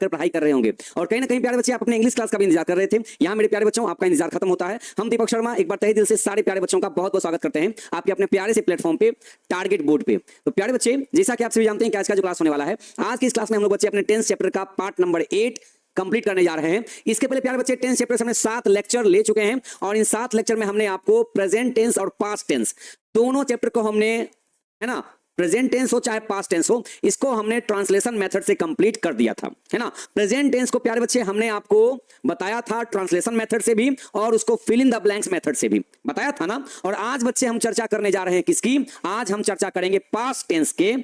कर पढ़ाई कर रहे होंगे और कहीं ना कहीं प्यारे बच्चे आप अपने इंग्लिश क्लास का भी इंतजार कर रहे थे। यहाँ मेरे प्यारे बच्चों आपका इंतजार खत्म होता है। हम दीपक शर्मा एक बार तहे दिल से सारे प्यारे बच्चों का बहुत बहुत स्वागत करते हैं आपके अपने प्यारे से प्लेटफॉर्म पे, टारगेट बोर्ड पे। तो प्यारे बच्चे, जैसा कि आप सभी जानते हैं कि आज का जो क्लास होने वाला है, आज की इस क्लास में हम लोग बच्चे अपने 10th चैप्टर का पार्ट नंबर 8 कंप्लीट करने जा रहे हैं। इसके पहले प्यारे बच्चे 10 चैप्टर से हमने 7 लेक्चर ले चुके हैं और इन 7 लेक्चर में हमने आपको प्रेजेंट टेंस और पास्ट टेंस दोनों चैप्टर को हमने, है ना, प्रेजेंट टेंस हो चाहे पास्ट टेंस हो, इसको हमने ट्रांसलेशन मेथड से कंप्लीट कर दिया था, है ना। प्रेजेंट टेंस को प्यारे बच्चे हमने आपको बताया था ट्रांसलेशन मेथड से भी और उसको fill in the blanks method से भी बताया था ना। और आज बच्चे हम चर्चा करने जा रहे हैं किसकी? आज हम चर्चा करेंगे पास्ट टेंस के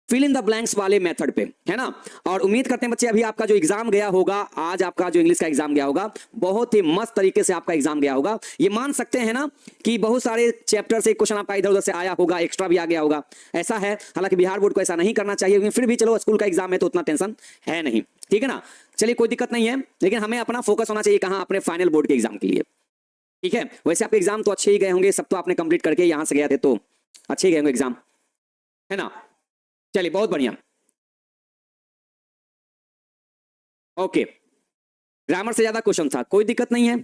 फिल इन द ब्लैंक्स वाले मेथड पे, है ना। और उम्मीद करते हैं बच्चे अभी आपका जो एग्जाम गया होगा, आज आपका जो इंग्लिश का एग्जाम गया होगा, बहुत ही मस्त तरीके से आपका एग्जाम गया होगा। ये मान सकते हैं ना कि बहुत सारे चैप्टर से क्वेश्चन आपका इधर उधर से आया होगा, एक्स्ट्रा भी आ गया होगा, ऐसा है। हालांकि बिहार बोर्ड को ऐसा नहीं करना चाहिए, लेकिन फिर भी चलो स्कूल का एग्जाम है तो उतना टेंशन है नहीं, ठीक है ना। चलिए कोई दिक्कत नहीं है, लेकिन हमें अपना फोकस होना चाहिए कहाँ? अपने फाइनल बोर्ड के एग्जाम के लिए, ठीक है। वैसे आपके एग्जाम तो अच्छे ही गए होंगे, सब तो आपने कंप्लीट करके यहां से गए थे तो अच्छे ही गए होंगे एग्जाम, है ना। चलिए बहुत बढ़िया, ओके। ग्रामर से ज्यादा क्वेश्चन था, कोई दिक्कत नहीं है।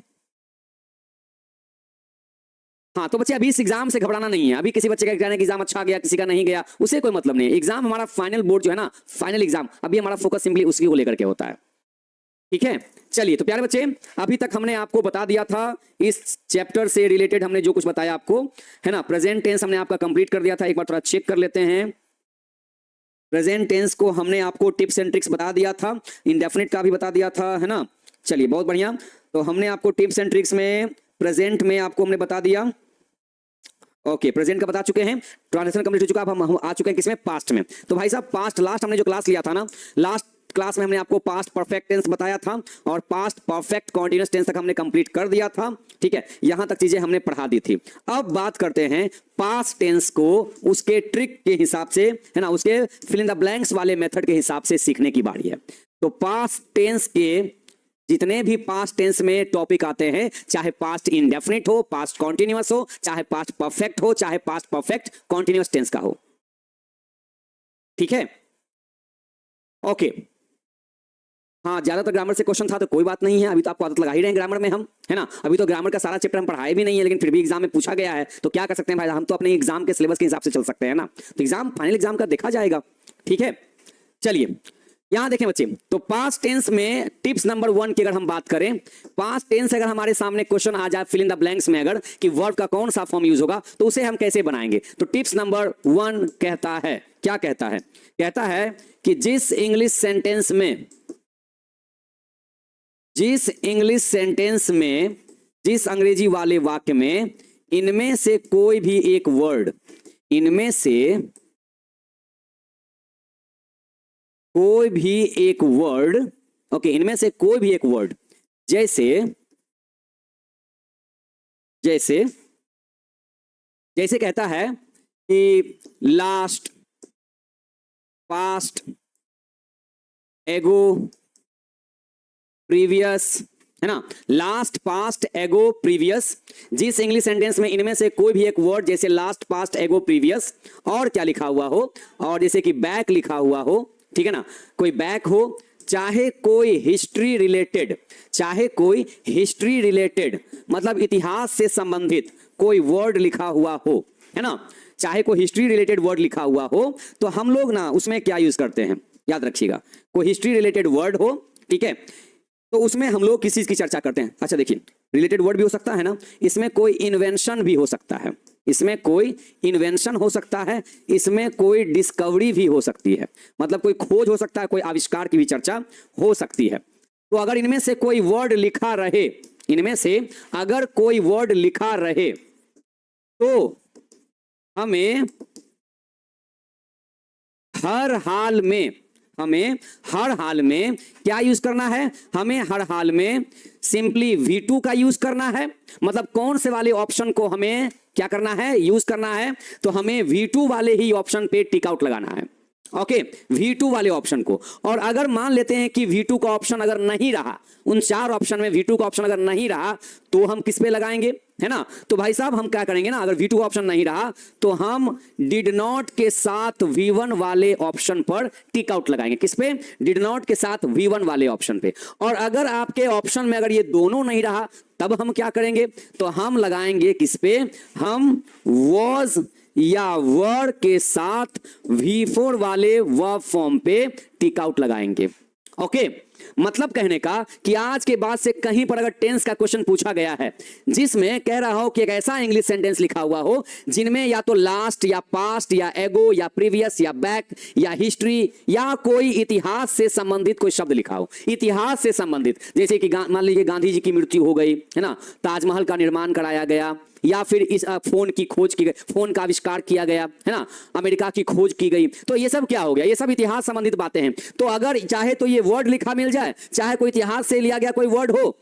हाँ तो बच्चे अभी इस एग्जाम से घबराना नहीं है। अभी किसी बच्चे का एग्जाम अच्छा गया, किसी का नहीं गया, उसे कोई मतलब नहीं है। एग्जाम हमारा फाइनल बोर्ड जो है ना, फाइनल एग्जाम, अभी हमारा फोकस सिंपली उसी को लेकर के होता है, ठीक है। चलिए तो प्यारे बच्चे, अभी तक हमने आपको बता दिया था इस चैप्टर से रिलेटेड हमने जो कुछ बताया आपको, है ना। प्रेजेंट टेंस हमने आपका कंप्लीट कर दिया था, एक बार थोड़ा चेक कर लेते हैं। प्रेजेंट टेंस को हमने आपको टिप्स एंड ट्रिक्स बता दिया था, इंडेफिनिट का भी बता दिया था, है ना। चलिए बहुत बढ़िया। तो हमने आपको टिप्स एंड ट्रिक्स में प्रेजेंट में आपको हमने बता दिया, ओके। प्रेजेंट का बता चुके हैं, ट्रांसलेशन कंप्लीट हो चुका, अब हम आ चुके हैं किसमें? पास्ट में। तो भाई साहब पास्ट, लास्ट हमने जो क्लास लिया था ना, लास्ट क्लास में हमने आपको पास्ट परफेक्ट टेंस बताया था और पास्ट परफेक्ट कॉन्टिन्यूअस टेंस तक हमने कंप्लीट कर दिया था, ठीक है। यहां तक चीजें हमने पढ़ा दी थी। अब बात करते हैं पास्ट टेंस को उसके ट्रिक के हिसाब से, है ना, उसके फिल इन द ब्लैंक्स वाले मेथड के हिसाब से सीखने की बारी है। तो पास्ट टेंस के जितने भी पास्ट टेंस में टॉपिक आते हैं, चाहे पास्ट इंडेफिनिट हो, पास्ट कॉन्टिन्यूअस हो, चाहे पास्ट परफेक्ट हो, चाहे पास्ट परफेक्ट कॉन्टिन्यूअस टेंस का हो, ठीक है, ओके। हाँ ज्यादातर ग्रामर से क्वेश्चन था तो कोई बात नहीं है, अभी तो आपको आदत लगा ही रहे हैं ग्रामर में हम, है ना। अभी तो ग्रामर का सारा चैप्टर हम पढ़ाए भी नहीं है, लेकिन फिर भी एग्जाम में पूछा गया है तो क्या कर सकते हैं भाई, हम तो अपने एग्जाम के सिलेबस के हिसाब से चल सकते हैं ना। तो एग्जाम फाइनल एग्जाम का देखा जाएगा, ठीक है। चलिए यहां देखें बच्चे, तो पास्ट टेंस में टिप्स नंबर 1 की अगर हम बात करें, पास्ट टेंस अगर हमारे सामने क्वेश्चन आ जाए फिल इन द ब्लैंक्स में अगर कि वर्ब का कौन सा फॉर्म यूज होगा, तो उसे हम कैसे बनाएंगे। तो टिप्स नंबर 1 कहता है, क्या कहता है? कहता है कि जिस इंग्लिश सेंटेंस में, जिस अंग्रेजी वाले वाक्य में इनमें से कोई भी एक वर्ड, इनमें से कोई भी एक वर्ड, ओके, इनमें से कोई भी एक वर्ड, जैसे कहता है कि लास्ट, पास्ट, एगो, प्रीवियस, है ना, लास्ट, पास्ट, एगो, प्रीवियस। जिस इंग्लिश सेंटेंस में इनमें से कोई भी एक वर्ड जैसे लास्ट, पास्ट, एगो, प्रीवियस और क्या लिखा हुआ हो, और जैसे कि बैक लिखा हुआ हो, ठीक है ना, कोई बैक हो, चाहे कोई हिस्ट्री रिलेटेड मतलब इतिहास से संबंधित कोई वर्ड लिखा हुआ हो, है ना, चाहे कोई हिस्ट्री रिलेटेड वर्ड लिखा हुआ हो, तो हम लोग ना उसमें क्या यूज करते हैं, याद रखिएगा, कोई हिस्ट्री रिलेटेड वर्ड हो, ठीक है, तो उसमें हम लोग किस चीज की चर्चा करते हैं। अच्छा देखिए, रिलेटेड वर्ड भी हो सकता है ना, इसमें कोई इन्वेंशन भी हो सकता है, इसमें कोई इन्वेंशन हो सकता है, इसमें कोई डिस्कवरी भी हो सकती है, मतलब कोई खोज हो सकता है, कोई आविष्कार की भी चर्चा हो सकती है। तो अगर इनमें से कोई वर्ड लिखा रहे, इनमें से अगर कोई वर्ड लिखा रहे तो हमें हर हाल में क्या यूज करना है, हमें हर हाल में सिंपली V2 का यूज करना है। मतलब कौन से वाले ऑप्शन को हमें क्या करना है, यूज करना है, तो हमें V2 वाले ही ऑप्शन पे टिक आउट लगाना है। ओके, V2 वाले ऑप्शन को। और अगर मान लेते हैं कि V2 का ऑप्शन अगर नहीं रहा, उन 4 ऑप्शन में V2 का ऑप्शन अगर नहीं रहा, तो हम किस पे लगाएंगे, है ना? तो भाई साहब हम क्या करेंगे ना, अगर V2 का ऑप्शन नहीं रहा तो हम डिड नॉट के साथ V1 वाले ऑप्शन पर टिक आउट लगाएंगे। किस पे? डिड नॉट के साथ V1 वाले ऑप्शन पे। और अगर आपके ऑप्शन में अगर ये दोनों नहीं रहा, तब हम क्या करेंगे, तो हम लगाएंगे किस पे, हम वॉज या वर के साथ V4 वाले वर्ब फॉर्म पे टिक आउट लगाएंगे। ओके, मतलब कहने का कि आज के बाद से कहीं पर अगर टेंस का क्वेश्चन पूछा गया है जिसमें कह रहा हो कि एक ऐसा इंग्लिश सेंटेंस लिखा हुआ हो जिनमें या तो लास्ट या पास्ट या एगो या प्रीवियस या बैक या हिस्ट्री या कोई इतिहास से संबंधित कोई शब्द लिखा हो, इतिहास से संबंधित, जैसे कि मान लीजिए गांधी जी की मृत्यु हो गई, है ना, ताजमहल का निर्माण कराया गया, या फिर इस फोन की खोज की गई, फोन का आविष्कार किया गया, है ना, अमेरिका की खोज की गई, तो ये सब क्या हो गया, ये सब इतिहास संबंधित बातें हैं। तो अगर चाहे तो ये वर्ड लिखा मिल जाए, चाहे कोई इतिहास से लिया गया कोई वर्ड हो,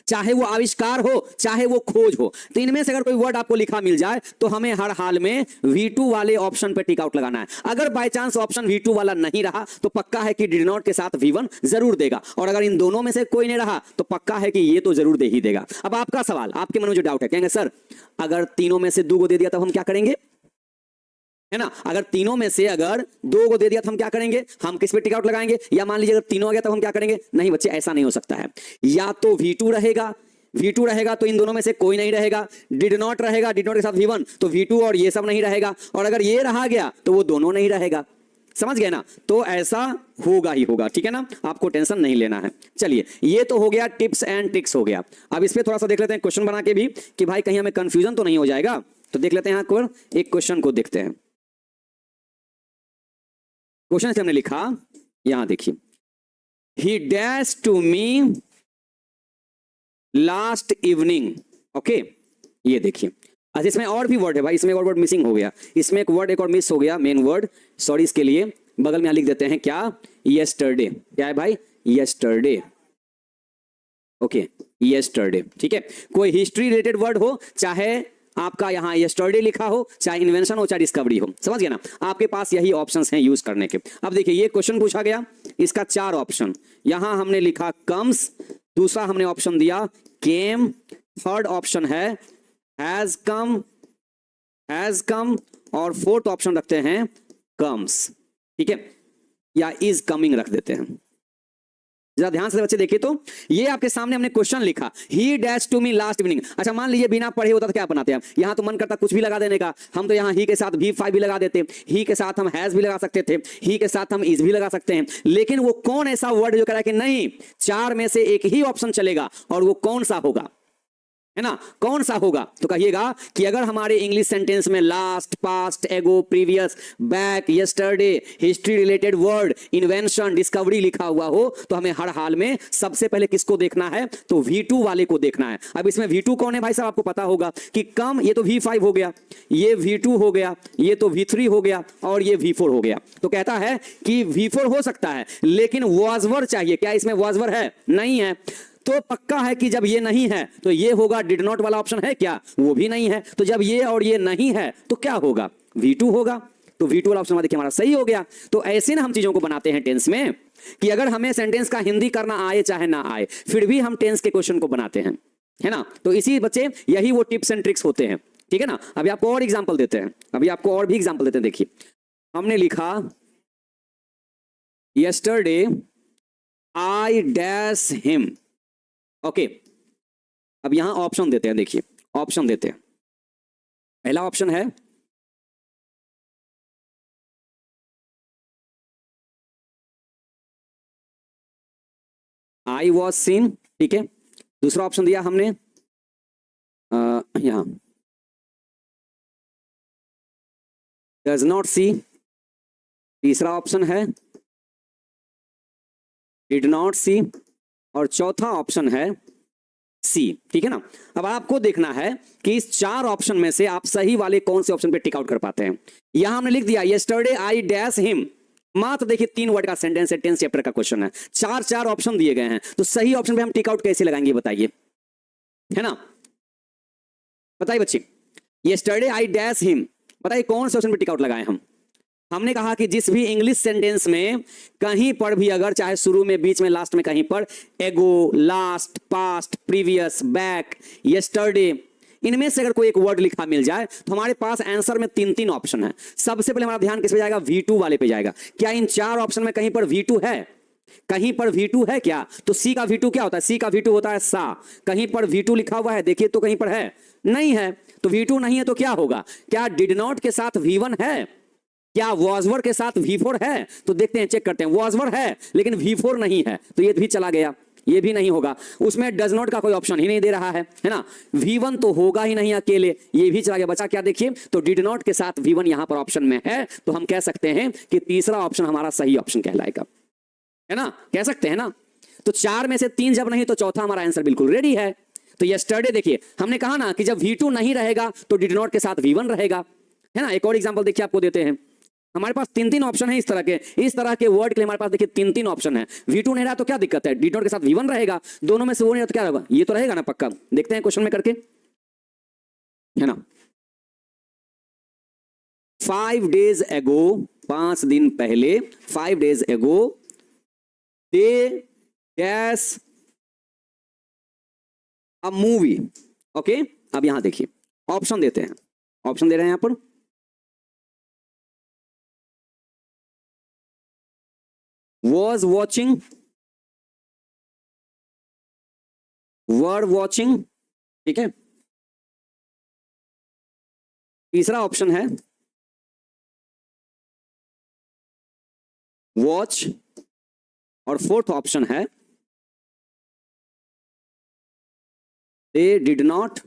चाहे वो आविष्कार हो, चाहे वो खोज हो, तो इनमें से अगर कोई वर्ड आपको लिखा मिल जाए तो हमें हर हाल में V2 वाले ऑप्शन पे टिक आउट लगाना है। अगर बाय चांस ऑप्शन V2 वाला नहीं रहा तो पक्का है कि डिड नॉट के साथ V1 जरूर देगा, और अगर इन दोनों में से कोई नहीं रहा तो पक्का है कि ये तो जरूर दे ही देगा। अब आपका सवाल, आपके मन में जो डाउट है, कहेंगे सर अगर तीनों में से 2 को दे दिया तब हम क्या करेंगे, है ना, अगर तीनों में से अगर 2 को दे दिया तो हम क्या करेंगे, हम किस पे टिक आउट लगाएंगे, या मान लीजिए अगर तीनों आ गया तब हम क्या करेंगे। नहीं बच्चे, ऐसा नहीं हो सकता है, या तो V2 रहेगा, V2 रहेगा तो इन दोनों में से कोई नहीं रहेगा, डिड नॉट रहेगा, डिड नॉट के साथ V1 तो V2 और ये सब नहीं रहेगा, और अगर ये रहा गया तो वो दोनों नहीं रहेगा। समझ गए ना? तो ऐसा होगा ही होगा, ठीक है ना, आपको टेंशन नहीं लेना है। चलिए, ये तो हो गया टिप्स एंड ट्रिक्स हो गया। अब इस पे थोड़ा सा देख लेते हैं क्वेश्चन बना के भी कि भाई कहीं हमें कंफ्यूजन तो नहीं हो जाएगा। तो देख लेते हैं, यहाँ एक क्वेश्चन को देखते हैं। क्वेश्चन से हमने लिखा, यहां देखिए, he dash to me last evening. Okay, ये देखिए, अच्छा इसमें और भी वर्ड है भाई, इसमें एक और वर्ड मिसिंग हो गया, इसमें एक वर्ड एक और मिस हो गया, मेन वर्ड, सॉरी इसके लिए। बगल में यहां लिख देते हैं क्या, यस्टरडे। क्या है भाई, यस्टरडे। ओके, यस्टरडे, ठीक है। कोई हिस्ट्री रिलेटेड वर्ड हो, चाहे आपका यहाँ यस्टरडे लिखा हो, चाहे इन्वेंशन हो, चाहे डिस्कवरी हो, समझ गए ना, आपके पास यही ऑप्शंस हैं यूज करने के। अब देखिए, ये क्वेश्चन पूछा गया, इसका 4 ऑप्शन, यहां हमने लिखा कम्स, दूसरा हमने ऑप्शन दिया केम, थर्ड ऑप्शन है हैज कम, और फोर्थ ऑप्शन रखते हैं कम्स, ठीक है, या इज कमिंग रख देते हैं। जरा ध्यान से बच्चे देखिए, तो ये आपके सामने हमने क्वेश्चन लिखा, he dash to me last evening. अच्छा मान लीजिए बिना पढ़े होता तो क्या बनाते हैं, यहां तो मन करता कुछ भी लगा देने का, हम तो यहां ही के साथ V5 भी लगा देते, ही के साथ हम हैज भी लगा सकते थे, ही के साथ हम इज भी लगा सकते हैं, लेकिन वो कौन ऐसा वर्ड जो कह रहा है कि नहीं 4 में से एक ही ऑप्शन चलेगा, और वो कौन सा होगा, है ना, कौन सा होगा, तो कहिएगा कि अगर हमारे इंग्लिश सेंटेंस में last, past, ago, previous, back, yesterday, history related word, invention, discovery लिखा हुआ हो, तो हमें हर हाल में सबसे पहले किसको देखना है, तो V2 वाले को देखना है। अब इसमें V2 कौन है भाई साहब, आपको पता होगा कि कम, ये तो V5 हो गया, ये V2 हो गया, ये तो V3 हो गया, और ये V4 हो गया। तो कहता है कि V4 हो सकता है, लेकिन वॉजवर चाहिए। क्या इसमें वॉजवर है? नहीं है। तो पक्का है कि जब ये नहीं है तो ये होगा, डिड नॉट वाला ऑप्शन है क्या, वो भी नहीं है। तो जब ये और ये नहीं है तो क्या होगा, V2 होगा। तो V2 वाला ऑप्शन देखिए हमारा सही हो गया। तो ऐसे ना हम चीजों को बनाते हैं टेंस में, कि अगर हमें सेंटेंस का हिंदी करना आए चाहे ना आए, फिर भी हम टेंस के क्वेश्चन को बनाते हैं, है ना। तो इसी बच्चे यही वो टिप्स एंड ट्रिक्स होते हैं, ठीक है ना। अभी आपको और एग्जाम्पल देते हैं, अभी आपको और भी एग्जाम्पल देते हैं। देखिए, हमने लिखा yesterday I dash him. Okay, अब यहां ऑप्शन देते हैं, देखिए ऑप्शन देते हैं। पहला ऑप्शन है आई वॉज सीन, ठीक है। दूसरा ऑप्शन दिया हमने यहां डज नॉट सी। तीसरा ऑप्शन है डिड नॉट सी, और चौथा ऑप्शन है सी, ठीक है ना। अब आपको देखना है कि इस 4 ऑप्शन में से आप सही वाले कौन से ऑप्शन पे टिक आउट कर पाते हैं। यहां हमने लिख दिया यस्टरडे आई डैश हिम, मात्र देखिए 3 वर्ड का सेंटेंस है, 10 चैप्टर का क्वेश्चन है, 4 ऑप्शन दिए गए हैं, तो सही ऑप्शन पे हम टिक आउट कैसे लगाएंगे बताइए, है ना, बताइए बच्चे। यस्टरडे आई डैश हिम, बताइए कौन से ऑप्शन पे टिक आउट लगाए हम। हमने कहा कि जिस भी इंग्लिश सेंटेंस में कहीं पर भी अगर चाहे शुरू में, बीच में, लास्ट में कहीं पर एगो, last, past, previous, back, yesterday, इनमें से अगर कोई एक वर्ड लिखा मिल जाए तो हमारे पास आंसर में तीन तीन ऑप्शन है। सबसे पहले हमारा ध्यान किस पे जाएगा? V2 वाले पे जाएगा। क्या इन चार ऑप्शन में कहीं पर V2 है? कहीं पर V2 है क्या? तो C का V2 क्या होता है? C का V2 होता है सा। कहीं पर V2 लिखा हुआ है? देखिए तो कहीं पर है? नहीं है। तो V2 नहीं है तो क्या होगा? क्या डिड नॉट के साथ V1 है? क्या वॉजवर के साथ V4 है? तो देखते हैं, चेक करते हैं। वॉजवर है लेकिन V4 नहीं है, तो ये भी चला गया, ये भी नहीं होगा। उसमें डज नॉट का कोई ऑप्शन ही नहीं दे रहा है ना। V1 तो होगा ही नहीं अकेले, ये भी चला गया। बचा क्या? देखिए तो डिड नॉट के साथ V1 यहां पर ऑप्शन में है, तो हम कह सकते हैं कि तीसरा ऑप्शन हमारा सही ऑप्शन कहलाएगा, है ना, कह सकते हैं ना। तो चार में से तीन जब नहीं तो चौथा हमारा आंसर बिल्कुल रेडी है। तो यस्टरडे, देखिए हमने कहा ना कि जब V2 नहीं रहेगा तो डिड नॉट के साथ V1 रहेगा, है ना। एक और एग्जांपल देखिए आपको देते हैं। हमारे पास तीन तीन ऑप्शन है इस तरह के वर्ड के लिए हमारे पास देखिए तीन तीन ऑप्शन है। V2 नहीं रहा तो क्या दिक्कत है? डिड नॉट के साथ V1 रहेगा। दोनों में से वो नहीं रहा तो क्या होगा? ये तो रहेगा ना पक्का। देखते हैं क्वेश्चन में करके, है ना। 5 days ago, 5 दिन पहले, 5 days ago they dash a movie। Okay, अब यहां देखिए ऑप्शन देते हैं, ऑप्शन दे रहे हैं यहां पर। was watching, were watching, ठीक है। तीसरा ऑप्शन है वॉच, और फोर्थ ऑप्शन है दे डिड नॉट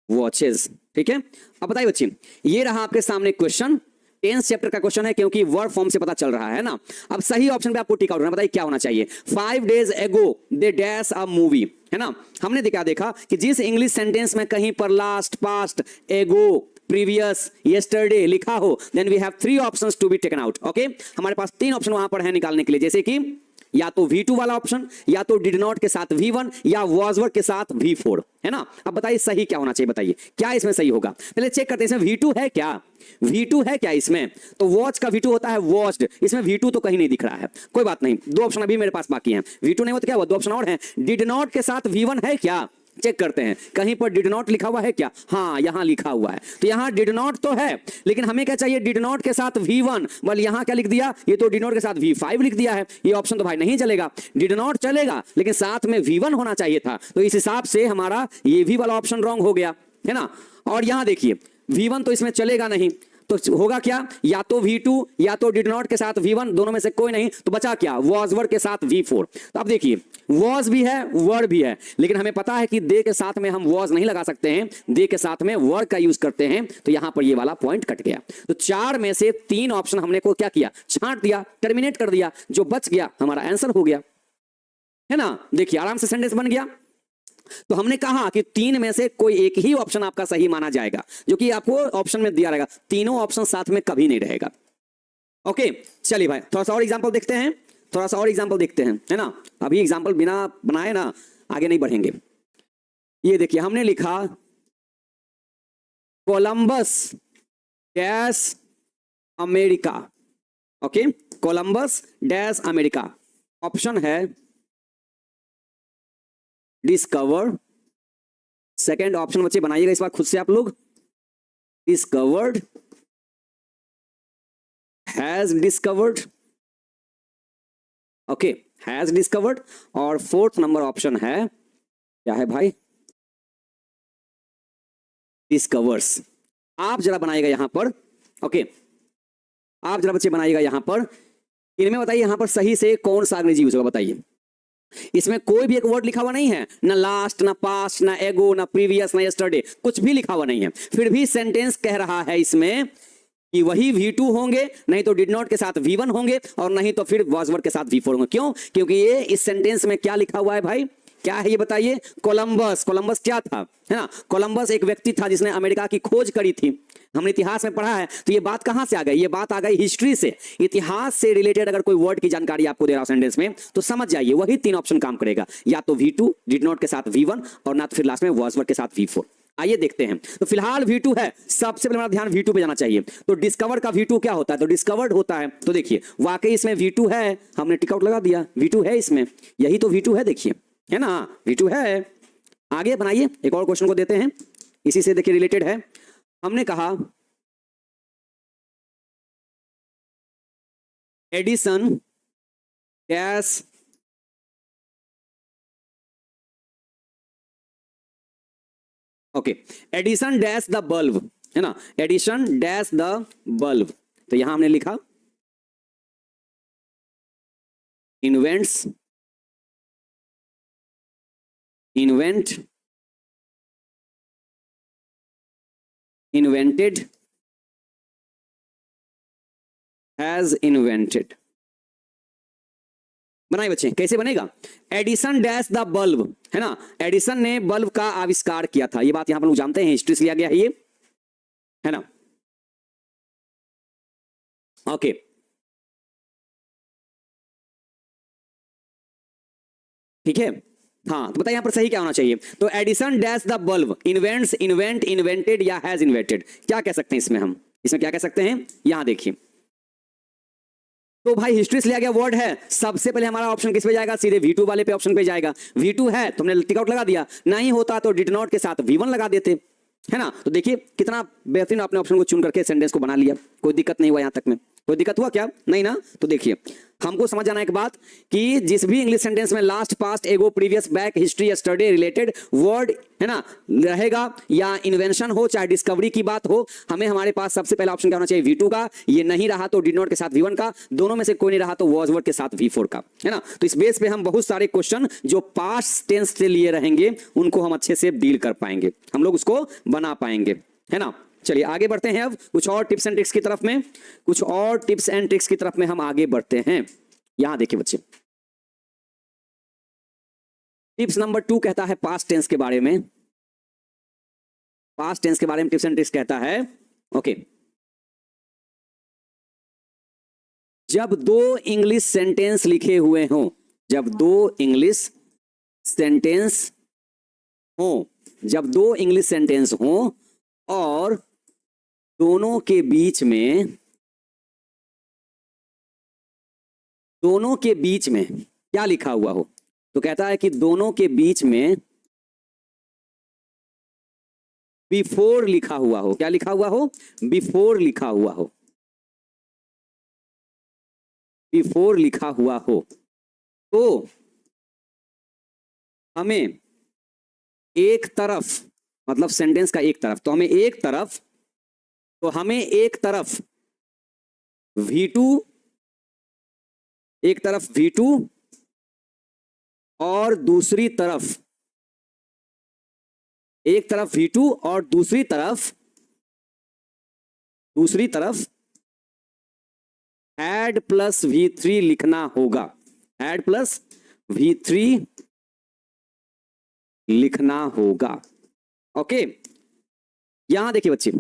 वॉचेस, ठीक है। अब बताइए बच्चे, ये रहा आपके सामने क्वेश्चन, 10th चैप्टर का क्वेश्चन है, क्योंकि वर्ड फॉर्म से पता चल रहा है ना। अब सही ऑप्शन पे आपको टिक आउट करना, बताइए क्या होना चाहिए? 5 days ago they dash a movie, है ना। हमने देखा कि जिस इंग्लिश सेंटेंस में कहीं पर last, past, ago, previous, yesterday लिखा हो, then we have 3 options to be taken out. Okay, हमारे पास 3 ऑप्शन वहां पर है निकालने के लिए, जैसे कि या तो V2 वाला ऑप्शन, या तो डिड नॉट के साथ V1, या वॉजवर के साथ V4, है ना। अब बताइए सही क्या होना चाहिए? बताइए क्या इसमें सही होगा? पहले चेक करते हैं इसमें V2 है क्या? V2 है क्या इसमें? तो वॉच का V2 होता है वॉच्ड, इसमें V2 तो कहीं नहीं दिख रहा है। कोई बात नहीं, 2 ऑप्शन अभी मेरे पास बाकी हैं। V2 नहीं हो तो क्या हुआ? 2 ऑप्शन और हैं। डिड नॉट के साथ V1 है क्या? चेक करते हैं, कहीं पर डिड नॉट लिखा हुआ है क्या? हाँ, यहां लिखा हुआ है, तो यहां डिड नॉट तो है, लेकिन हमें क्या चाहिए? डिड नॉट के साथ V1, बल यहां क्या लिख दिया? ये तो डिड नॉट के साथ V5 लिख दिया है। ये ऑप्शन तो भाई नहीं चलेगा। डिड नॉट चलेगा लेकिन साथ में V1 होना चाहिए था, तो इस हिसाब से हमारा ये भी वाला ऑप्शन रॉन्ग हो गया, है ना। और यहां देखिए V1 तो इसमें चलेगा नहीं, तो होगा क्या? या तो V2 या तो डिड नॉट के साथ V1, दोनों में से कोई नहीं, तो बचा क्या? वॉजवर के साथ V4। तो अब देखिए वॉज भी है, वर भी है, लेकिन हमें पता है कि दे के साथ में हम वॉज नहीं लगा सकते हैं, दे के साथ में वर का यूज करते हैं, तो यहां पर ये वाला पॉइंट कट गया। तो 4 में से 3 ऑप्शन हमने को क्या किया? छांट दिया, टर्मिनेट कर दिया। जो बच गया हमारा आंसर हो गया, है ना। देखिए आराम से सेंटेंस बन गया। तो हमने कहा कि 3 में से कोई एक ही ऑप्शन आपका सही माना जाएगा, जो कि आपको ऑप्शन में दिया रहेगा। तीनों ऑप्शन साथ में कभी नहीं रहेगा। ओके, चलिए भाई थोड़ा सा और एग्जांपल देखते हैं, थोड़ा सा और एग्जांपल देखते हैं, है ना। अभी एग्जांपल बिना बनाए ना आगे नहीं बढ़ेंगे। ये देखिए हमने लिखा Columbus dash America. Okay, Columbus dash America, option है डिस्कवर। सेकेंड ऑप्शन बच्चे बनाइएगा इस बार खुद से आप लोग, discovered, has discovered. Okay, has discovered. और 4th नंबर ऑप्शन है, क्या है भाई? डिस्कवर्स। आप जरा बनाइएगा यहां पर। ओके, आप जरा बच्चे बनाइएगा यहां पर। इनमें बताइए यहां पर सही से कौन सा अंग्रेजी यूज होगा? बताइए। इसमें कोई भी एक वर्ड लिखा हुआ नहीं है, ना लास्ट, ना पास्ट, ना एगो, ना प्रीवियस, ना यस्टरडे, कुछ भी लिखा हुआ नहीं है। फिर भी सेंटेंस कह रहा है इसमें कि वही V2 होंगे, नहीं तो डिड नॉट के साथ V1 होंगे, और नहीं तो फिर वॉजवर के साथ V4 होंगे। क्यों? क्योंकि ये इस सेंटेंस में क्या लिखा हुआ है भाई? क्या है ये बताइए? कोलंबस। कोलंबस क्या था, है ना। कोलंबस एक व्यक्ति था जिसने अमेरिका की खोज करी थी। हमने इतिहास में पढ़ा है, तो ये बात कहां से आ गई? ये बात आ गई हिस्ट्री से। इतिहास से रिलेटेड अगर कोई वर्ड की जानकारी आपको दे रहा हो सेंटेंस में, तो समझ जाइए वही 3 ऑप्शन काम करेगा, या तो V2 डिड नॉट के साथ V1, और ना तो फिर लास्ट में वॉजवर के साथ V4। आइए देखते हैं। तो फिलहाल V2 है, सबसे पहले हमारा ध्यान V2 पे जाना चाहिए। तो डिस्कवर का V2 क्या होता है? तो डिस्कवर्ड होता है। तो देखिए वाकई इसमें V2 है, हमने टिक आउट लगा दिया, V2 है इसमें, यही तो V2 है, देखिए है ना, V2 है। आगे बनाइए, एक और क्वेश्चन को देते हैं, इसी से देखिए रिलेटेड है। हमने कहा Edison dash okay, Edison dash the bulb, है ना, एडिशन डैश द बल्ब। तो यहां हमने लिखा invents, invent, invented, has invented. बनाए बच्चे, कैसे बनेगा? एडिसन डैश द बल्ब, है ना, एडिसन ने बल्ब का आविष्कार किया था, ये बात यहां पर लोग जानते हैं, हिस्ट्री से लिया गया है ये, है ना। ओके ठीक है, हाँ तो बताइए यहां पर सही क्या होना चाहिए? तो Edison dash the bulb, invents, invent, invented या हैज इन्वेंटेड, क्या कह सकते हैं इसमें हम? इसमें क्या कह सकते हैं? यहां देखिए, तो भाई हिस्ट्री से लिया गया वर्ड है, सबसे पहले हमारा ऑप्शन किस पे जाएगा? सीधे V2 वाले पे ऑप्शन पे जाएगा। V2 है तो हमने टिक आउट लगा दिया, नहीं होता तो डिड नॉट के साथ V1 लगा देते, है ना। तो देखिए कितना बेहतरीन आपने ऑप्शन को चुन करके सेंटेंस को बना लिया, कोई दिक्कत नहीं हुआ यहां तक में, कोई दिक्कत हुआ क्या? नहीं ना। तो देखिए हमको समझ जाना एक बात कि जिस भी इंग्लिश सेंटेंस में last, past, ago, previous, back, history, yesterday related word, है ना, रहेगा, या इन्वेंशन हो चाहे डिस्कवरी की बात हो, हमें हमारे पास सबसे पहला ऑप्शन क्या होना चाहिए? V2 का। ये नहीं रहा तो डिड नॉट के साथ V1 का, दोनों में से कोई नहीं रहा तो वॉज वर्ड के साथ V4 का, है ना। तो इस बेस पे हम बहुत सारे क्वेश्चन जो पास्ट टेंस से लिए रहेंगे उनको हम अच्छे से डील कर पाएंगे, हम लोग उसको बना पाएंगे, है ना। चलिए आगे बढ़ते हैं, अब कुछ और टिप्स एंड ट्रिक्स की तरफ में, कुछ और टिप्स एंड ट्रिक्स की तरफ में हम आगे बढ़ते हैं। यहां देखिए बच्चे, टिप्स नंबर 2 कहता है पास्ट टेंस के बारे में, पास्ट टेंस के बारे में टिप्स एंड ट्रिक्स कहता है। ओके, जब दो इंग्लिश सेंटेंस लिखे हुए हों, जब दो इंग्लिश सेंटेंस हो, जब दो इंग्लिश सेंटेंस हो और दोनों के बीच में, दोनों के बीच में क्या लिखा हुआ हो? तो कहता है कि दोनों के बीच में बिफोर लिखा हुआ हो। क्या लिखा हुआ हो? बिफोर लिखा हुआ हो, बिफोर लिखा हुआ हो। तो हमें एक तरफ, मतलब सेंटेंस का एक तरफ, तो हमें एक तरफ, तो हमें एक तरफ V2, एक तरफ V2 और दूसरी तरफ, एक तरफ V2 और दूसरी तरफ, दूसरी तरफ एड प्लस V3 लिखना होगा, एड प्लस V3 लिखना होगा। ओके, यहां देखिए बच्चे,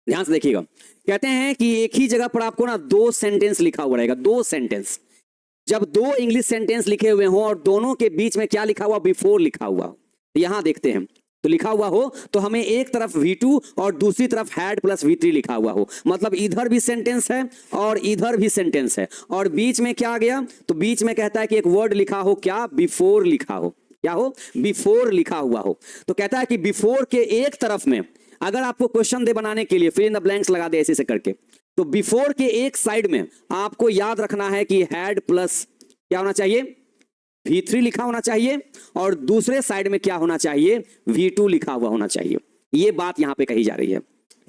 ध्यान से देखिएगा, कहते हैं कि एक ही जगह पर आपको ना दो सेंटेंस लिखा हुआ रहेगा, दो सेंटेंस। जब दो इंग्लिश सेंटेंस लिखे हुए हों और दोनों के बीच में क्या लिखा हुआ? बिफोर लिखा हुआ। यहां देखते हैं, तो लिखा हुआ हो तो हमें एक तरफ V2 और दूसरी तरफ हैड प्लस V3 लिखा हुआ हो, मतलब इधर भी सेंटेंस है और इधर भी सेंटेंस है, और बीच में क्या आ गया? तो बीच में कहता है कि एक वर्ड लिखा हो, क्या? बिफोर लिखा हो। क्या हो? बिफोर लिखा हुआ हो। तो कहता है कि बिफोर के एक तरफ में अगर आपको क्वेश्चन दे बनाने के लिए फिल इन द ब्लैंक्स लगा दे ऐसे से करके, तो बिफोर के एक साइड में आपको याद रखना है कि हैड प्लस क्या होना चाहिए? V3 लिखा होना चाहिए, और दूसरे साइड में क्या होना चाहिए? V2 लिखा हुआ होना चाहिए। ये बात यहां पे कही जा रही है,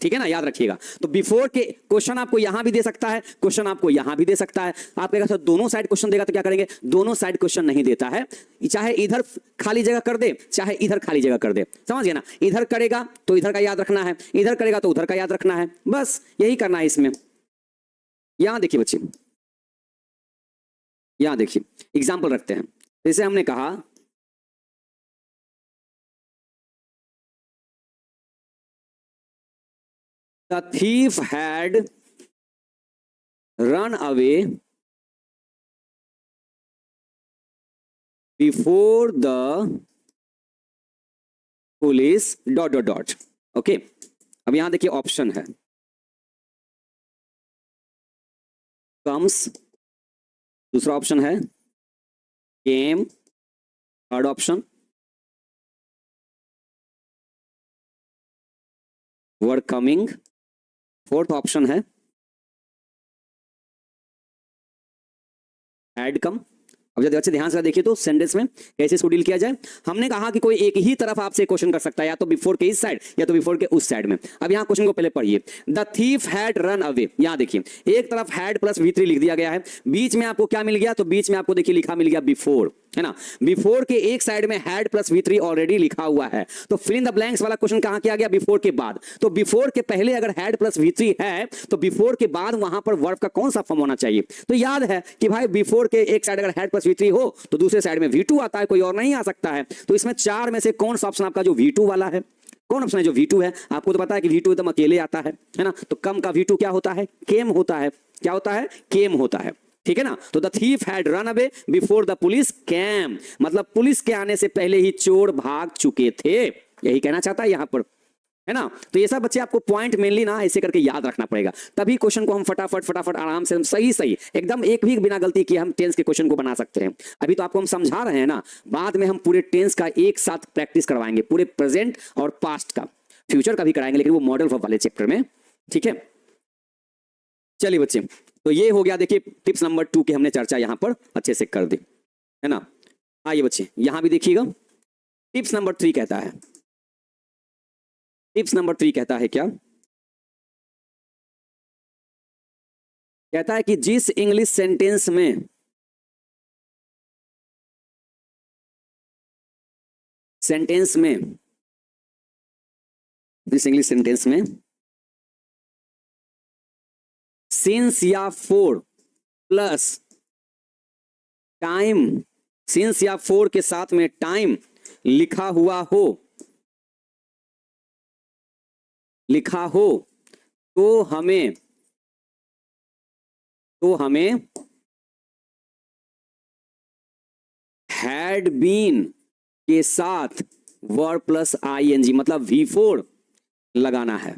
ठीक है ना, याद रखिएगा। तो बिफोर के क्वेश्चन आपको यहां भी दे सकता है, क्वेश्चन आपको यहां भी दे सकता है। आप कहेगा सर दोनों साइड क्वेश्चन देगा तो क्या करेंगे? दोनों साइड क्वेश्चन नहीं देता है, चाहे इधर खाली जगह कर दे चाहे इधर खाली जगह कर दे, समझ गए ना। इधर करेगा तो इधर का याद रखना है, इधर करेगा तो उधर का याद रखना है, बस यही करना है इसमें। यहां देखिए बच्चे, यहां देखिए एग्जाम्पल रखते हैं। जैसे हमने कहा the thief had run away before the police dot dot dot. Okay, अब यहां देखिए ऑप्शन है कम्स, दूसरा ऑप्शन है came, third option were coming, fourth option है हैड कम। अब जब अच्छे ध्यान से देखिए तो सेंटेंस में कैसे इसको डील किया जाए। हमने कहा कि कोई एक ही तरफ आपसे क्वेश्चन कर सकता है, या तो बिफोर के इस साइड या तो बिफोर के उस साइड में। अब यहाँ क्वेश्चन को पहले पढ़िए। The thief had run away, यहाँ देखिए एक तरफ हैड प्लस V3 लिख दिया गया है, बीच में आपको क्या मिल गया, तो बीच में आपको देखिए लिखा मिल गया बिफोर, है ना। बिफोर के एक साइड में हैड प्लस V3 ऑलरेडी लिखा हुआ है, तो फिल इन द ब्लैंक्स वाला क्वेश्चन कहां किया गया, बिफोर के बाद। तो बिफोर के पहले अगर हैड प्लस V3 है तो बिफोर के बाद वहां पर वर्ब का कौन सा फॉर्म होना चाहिए। तो याद है कि भाई बिफोर के एक साइड अगर हैड प्लस V3 हो तो दूसरे साइड में V2 आता है, कोई और नहीं आ सकता है। तो इसमें चार में से कौन सा ऑप्शन आपका जो V2 वाला है, कौन ऑप्शन है जो V2 है। आपको तो पता है कि V2 एकदम अकेले आता है ना। तो कम का V2 क्या होता है, केम होता है। क्या होता है, केम होता है, ठीक है ना। तो the thief had run away before the police came, मतलब पुलिस के आने से पहले ही चोर भाग चुके थे, यही कहना चाहता है यहां पर, है ना। तो ये सब बच्चे आपको पॉइंट मेनली ना ऐसे करके याद रखना पड़ेगा, तभी क्वेश्चन को हम फटाफट फटाफट आराम से सही सही एकदम एक भी बिना गलती किए हम टेंस के क्वेश्चन को बना सकते हैं। अभी तो आपको हम समझा रहे हैं ना, बाद में हम पूरे टेंस का एक साथ प्रैक्टिस करवाएंगे, पूरे प्रेजेंट और पास्ट का, फ्यूचर का भी कराएंगे, लेकिन वो मॉडल वाले चैप्टर में, ठीक है। चलिए बच्चे, तो ये हो गया, देखिए टिप्स नंबर 2 की हमने चर्चा यहां पर अच्छे से कर दी, है ना। आइए बच्चे यहां भी देखिएगा, टिप्स नंबर 3 कहता है, टिप्स नंबर 3 कहता है क्या, कहता है कि जिस इंग्लिश सेंटेंस में जिस इंग्लिश सेंटेंस में सिंस या फॉर प्लस टाइम, सिंस या फॉर के साथ में टाइम लिखा हो तो हमें हैड बीन के साथ वर्ब प्लस ING मतलब V4 लगाना है।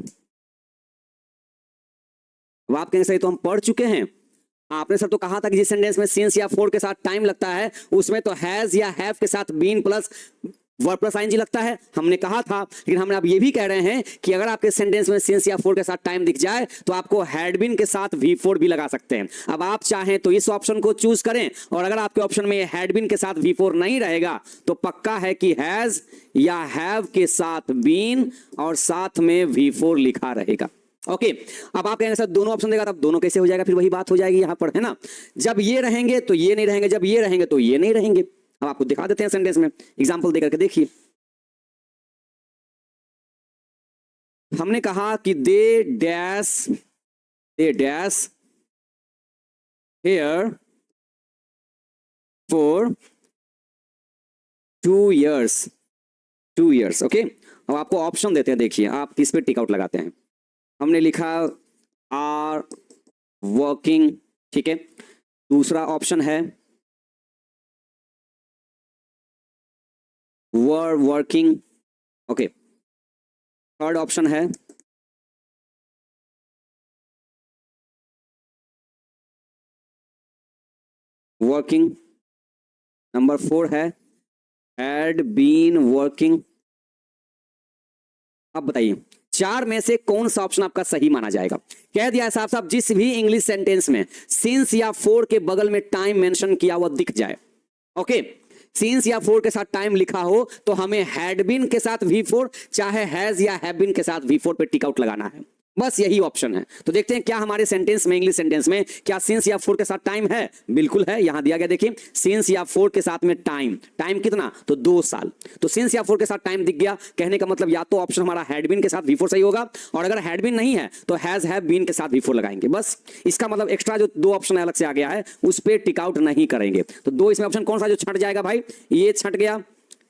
अब आप कहेंगे सही तो हम पढ़ चुके हैं, आपने सर तो कहा था कि जिस सेंटेंस में सिंस या फॉर के साथ टाइम लगता है उसमें तो हैज या हैव के साथ been plus verb plus ING लगता है, हमने कहा था। लेकिन हमने अब ये भी कह रहे हैं कि अगर आपके सेंटेंस में सिंस या फॉर के साथ टाइम दिख जाए तो आपको हैड बीन के साथ V4 भी लगा सकते हैं। अब आप चाहें तो इस ऑप्शन को चूज करें, और अगर आपके ऑप्शन में हैड बीन के साथ V4 नहीं रहेगा तो पक्का है कि हैज या हैव के साथ बीन और साथ में V4 लिखा रहेगा। ओके अब आप कहेंगे सर दोनों ऑप्शन देगा, तब दोनों कैसे हो जाएगा, फिर वही बात हो जाएगी यहां पर, है ना। जब ये रहेंगे तो ये नहीं रहेंगे, जब ये रहेंगे तो ये नहीं रहेंगे। अब आपको दिखा देते हैं सेंटेंस में एग्जांपल देकर के देखिए। हमने कहा कि they dash here for 2 years। Okay अब आपको ऑप्शन देते हैं, देखिए आप किस पे टिक आउट लगाते हैं। हमने लिखा आर वर्किंग, ठीक है। दूसरा ऑप्शन है were working, okay. Third option है वर्किंग, नंबर 4 है हैड बीन वर्किंग। अब बताइए चार में से कौन सा ऑप्शन आपका सही माना जाएगा। कह दिया है साफ साफ, जिस भी इंग्लिश सेंटेंस में सिंस या फॉर के बगल में टाइम मेंशन किया हुआ दिख जाए, ओके, सिंस या फॉर के साथ टाइम लिखा हो तो हमें हैड बीन के साथ V4 चाहे हैज या हैव बीन के साथ V4 पे टिक आउट लगाना है, बस यही ऑप्शन है। तो देखते हैं क्या हमारे सेंटेंस में, इंग्लिश सेंटेंस में क्या सिंस या फॉर के साथ टाइम है। बिल्कुल है, यहां दिया गया देखिए सिंस या फॉर के साथ में टाइम, टाइम कितना, तो 2 साल। तो सिंस या फॉर के साथ टाइम दिख गया, कहने का मतलब या तो ऑप्शन हमारा हैड बीन के साथ V4 सही होगा, और अगर हैड बीन नहीं है तो हैज हैव बीन के साथ V4 लगाएंगे। बस इसका मतलब एक्स्ट्रा जो 2 ऑप्शन अलग से आ गया है उस पर टिक आउट नहीं करेंगे। तो 2 इसमें ऑप्शन कौन सा जो छट जाएगा भाई, ये छट गया,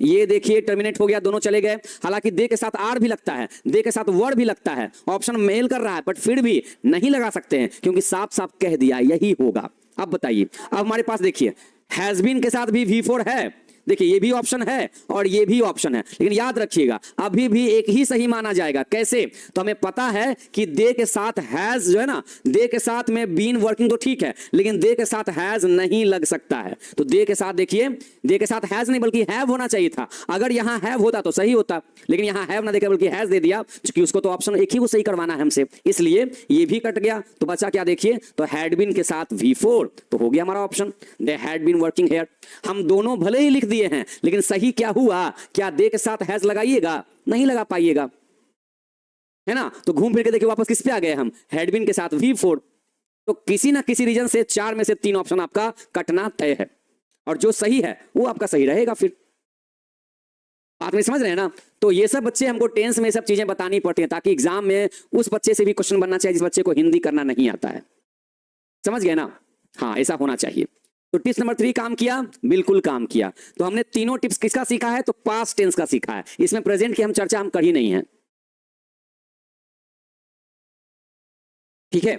ये देखिए टर्मिनेट हो गया, दोनों चले गए। हालांकि दे के साथ आर भी लगता है, दे के साथ वर्ड भी लगता है, ऑप्शन मेल कर रहा है, बट फिर भी नहीं लगा सकते हैं क्योंकि साफ साफ कह दिया यही होगा। अब बताइए, अब हमारे पास देखिए हैज बीन के साथ भी V4 है, देखिए ये भी ऑप्शन है और ये भी ऑप्शन है, लेकिन याद रखिएगा अभी भी एक ही सही माना जाएगा। कैसे? तो हमें पता है कि दे के साथ हैज जो है ना, दे के साथ में बीन वर्किंग तो ठीक है, लेकिन दे के साथ हैज नहीं लग सकता है। तो दे के साथ देखिए, दे के साथ हैज नहीं बल्कि हैव होना चाहिए था। अगर यहां हैव होता तो सही होता, लेकिन यहां हैव ना देकर बल्कि हैज दे दिया, क्योंकि उसको तो ऑप्शन एक ही को सही करवाना है हमसे, इसलिए ये भी कट गया। तो बचा क्या देखिए, तो हैड बीन के साथ V4 तो हो गया हमारा option, they had been working here. हम दोनों भले ही लिख दिए हैं, लेकिन सही क्या हुआ? क्या दे के साथ हैज लगाइएगा? नहीं लगा पाइएगा, है ना। तो घूम फिर के देखिए वापस किस पे आ गए हम, हैड बीन के साथ V4। तो किसी ना किसी रीजन से 4 में से 3 ऑप्शन आपका कटना तय है, और जो सही है वो आपका सही रहेगा। फिर बात में समझ रहे हैं ना। तो ये सब बच्चे हमको टेंस में सब चीजें बतानी पड़ती हैं, ताकि एग्जाम में उस बच्चे से भी क्वेश्चन बनना चाहिए जिस बच्चे को हिंदी करना नहीं आता है। समझ गए ना? हाँ, ऐसा होना चाहिए। तो टिप्स नंबर 3 काम किया, बिल्कुल काम किया। तो हमने तीनों टिप्स किसका सीखा है? तो पास्ट टेंस का सीखा है। इसमें प्रेजेंट की हम चर्चा हम कर ही नहीं है, ठीक है।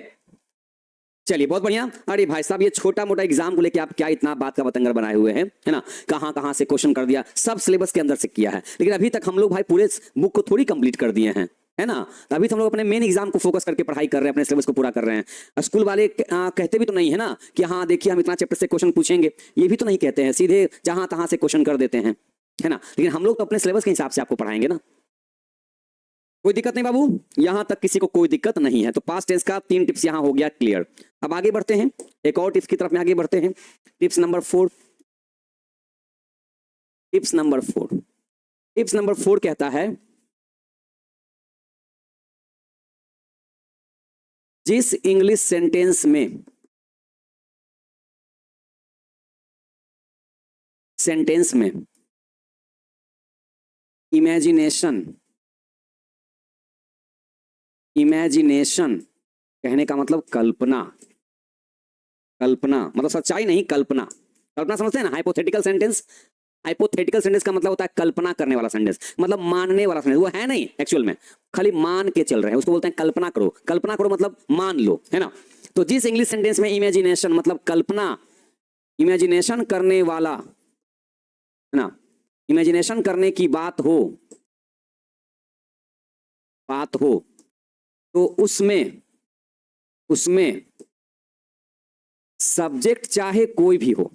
चलिए बहुत बढ़िया। अरे भाई साहब, ये छोटा मोटा एग्जाम को लेके आप क्या इतना बात का बतंगर बनाए हुए हैं, है ना। कहां कहां से क्वेश्चन कर दिया, सब सिलेबस के अंदर से किया है, लेकिन अभी तक हम लोग भाई पूरे बुक को थोड़ी कंप्लीट कर दिए हैं, है ना। तो अभी तो हम लोग अपने मेन एग्जाम को फोकस करके पढ़ाई कर रहे हैं, अपने सिलेबस को पूरा कर रहे हैं। स्कूल वाले कहते भी तो नहीं है ना कि हाँ देखिए हम इतना चैप्टर से क्वेश्चन पूछेंगे, ये भी तो नहीं कहते हैं, सीधे जहां तहां से क्वेश्चन कर देते हैं, है ना। लेकिन हम लोग तो अपने सिलेबस के हिसाब से आपको पढ़ाएंगे ना। कोई दिक्कत नहीं बाबू, यहां तक किसी को कोई दिक्कत नहीं है। तो पास्ट टेंस का 3 टिप्स यहां हो गया क्लियर। अब आगे बढ़ते हैं, एक और टिप्स की तरफ में आगे बढ़ते हैं। Tips number 4। Tips number 4, tips number 4 कहता है, जिस इंग्लिश सेंटेंस में इमेजिनेशन कहने का मतलब कल्पना, मतलब सच्चाई नहीं, कल्पना समझते हैं ना। हाइपोथेटिकल सेंटेंस का मतलब होता है कल्पना करने वाला सेंटेंस, मतलब मानने वाला सेंटेंस। वो है नहीं एक्चुअल में, खाली मान के चल रहे हैं, उसको बोलते हैं कल्पना करो। कल्पना करो मतलब मान लो, है ना। तो जिस इंग्लिश सेंटेंस में इमेजिनेशन मतलब कल्पना, इमेजिनेशन करने वाला, है ना, इमेजिनेशन करने की बात हो तो उसमें सब्जेक्ट चाहे कोई भी हो,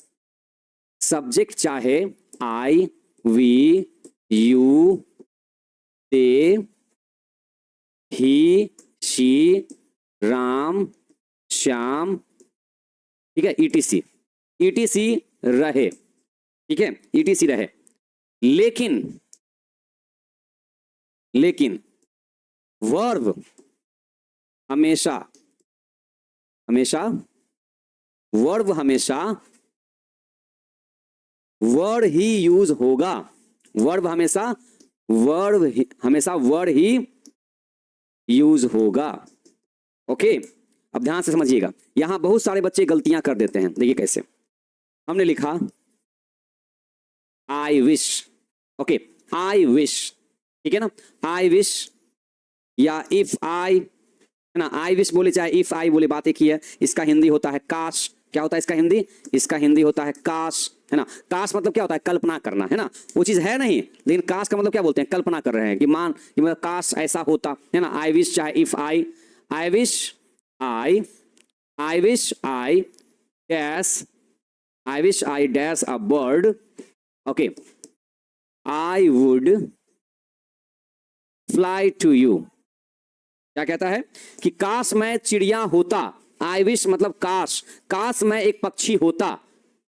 सब्जेक्ट चाहे I, we, you, they, he, she, Ram, Shyam, ठीक है, ईटीसी रहे, ठीक है, ईटीसी रहे। लेकिन वर्ब हमेशा वर्ड ही यूज होगा, वर्ब हमेशा वर्ड ही यूज होगा। ओके, अब ध्यान से समझिएगा, यहां बहुत सारे बच्चे गलतियां कर देते हैं। देखिए कैसे, हमने लिखा I wish, okay, I wish, ठीक है ना, आई विश या इफ आई, है ना, आई विश बोले चाहे इफ आई बोले बात एक ही है। इसका हिंदी होता है काश। क्या होता है इसका हिंदी? इसका हिंदी होता है काश, है ना। काश मतलब क्या होता है? कल्पना करना, है ना। वो चीज है नहीं, लेकिन काश का मतलब क्या बोलते हैं? कल्पना कर रहे हैं कि मान कि मतलब काश ऐसा होता, है ना। आई विश चाहे if I, I wish I dash a bird, okay, I would fly to you. क्या कहता है कि काश मैं चिड़िया होता। आई विश मतलब काश मैं एक पक्षी होता।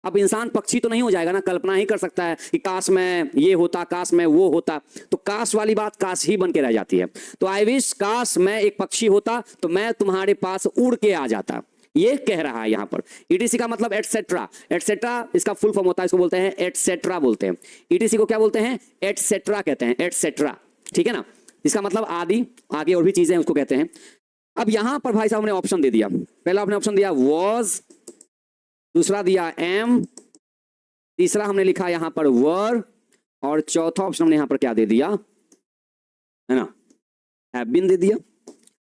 अब इंसान पक्षी तो नहीं हो जाएगा ना, कल्पना ही कर सकता है कि काश मैं ये होता, काश मैं वो होता, तो काश वाली बात काश ही बन के रह जाती है। तो आई विश काश मैं एक पक्षी होता तो मैं तुम्हारे पास उड़ के आ जाता, ये कह रहा है यहां पर। ईटीसी का मतलब एटसेट्रा, इसका फुल फॉर्म होता है, इसको बोलते हैं एटसेट्रा बोलते हैं। ईटीसी को क्या बोलते हैं? एटसेट्रा कहते हैं, एटसेट्रा, ठीक है ना। इसका मतलब आदि, आगे और भी चीजें उसको कहते हैं। अब यहां पर भाई साहब हमने ऑप्शन दे दिया। पहला आपने ऑप्शन दिया वॉज, दूसरा दिया एम, तीसरा हमने लिखा यहां पर वर, और चौथा ऑप्शन हमने यहां पर क्या दे दिया, है ना, हैव बीन दे दिया।